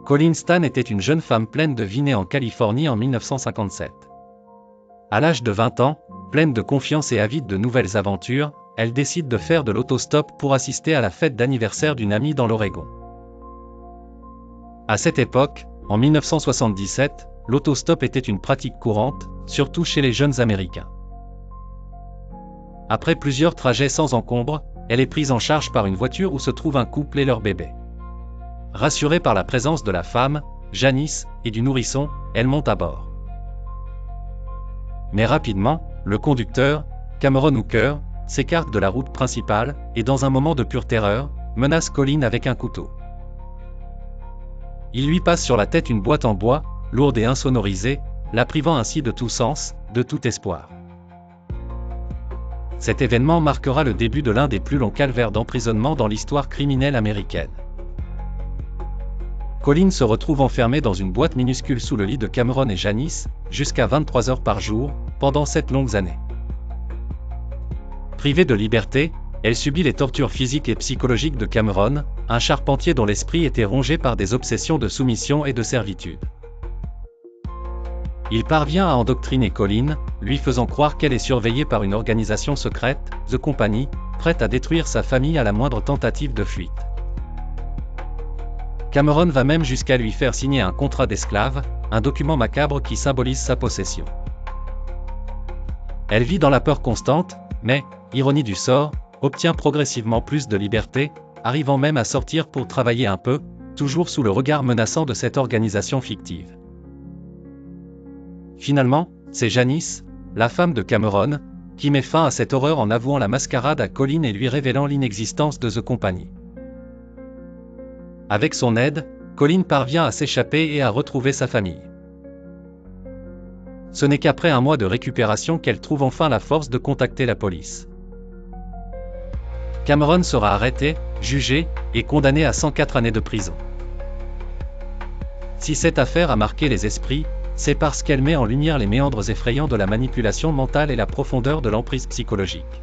Colleen Stan était une jeune femme pleine de vie née en Californie en 1957. À l'âge de 20 ans, pleine de confiance et avide de nouvelles aventures, elle décide de faire de l'autostop pour assister à la fête d'anniversaire d'une amie dans l'Oregon. À cette époque, en 1977, l'autostop était une pratique courante, surtout chez les jeunes Américains. Après plusieurs trajets sans encombre, elle est prise en charge par une voiture où se trouve un couple et leur bébé. Rassurée par la présence de la femme, Janice, et du nourrisson, elle monte à bord. Mais rapidement, le conducteur, Cameron Hooker, s'écarte de la route principale, et dans un moment de pure terreur, menace Colleen avec un couteau. Il lui passe sur la tête une boîte en bois, lourde et insonorisée, la privant ainsi de tout sens, de tout espoir. Cet événement marquera le début de l'un des plus longs calvaires d'emprisonnement dans l'histoire criminelle américaine. Colleen se retrouve enfermée dans une boîte minuscule sous le lit de Cameron et Janice, jusqu'à 23 heures par jour, pendant 7 longues années. Privée de liberté, elle subit les tortures physiques et psychologiques de Cameron, un charpentier dont l'esprit était rongé par des obsessions de soumission et de servitude. Il parvient à endoctriner Colleen, lui faisant croire qu'elle est surveillée par une organisation secrète, The Company, prête à détruire sa famille à la moindre tentative de fuite. Cameron va même jusqu'à lui faire signer un contrat d'esclave, un document macabre qui symbolise sa possession. Elle vit dans la peur constante, mais, ironie du sort, obtient progressivement plus de liberté, arrivant même à sortir pour travailler un peu, toujours sous le regard menaçant de cette organisation fictive. Finalement, c'est Janice, la femme de Cameron, qui met fin à cette horreur en avouant la mascarade à Colleen et lui révélant l'inexistence de The Company. Avec son aide, Colleen parvient à s'échapper et à retrouver sa famille. Ce n'est qu'après un mois de récupération qu'elle trouve enfin la force de contacter la police. Cameron sera arrêté, jugé, et condamné à 104 années de prison. Si cette affaire a marqué les esprits, c'est parce qu'elle met en lumière les méandres effrayants de la manipulation mentale et la profondeur de l'emprise psychologique.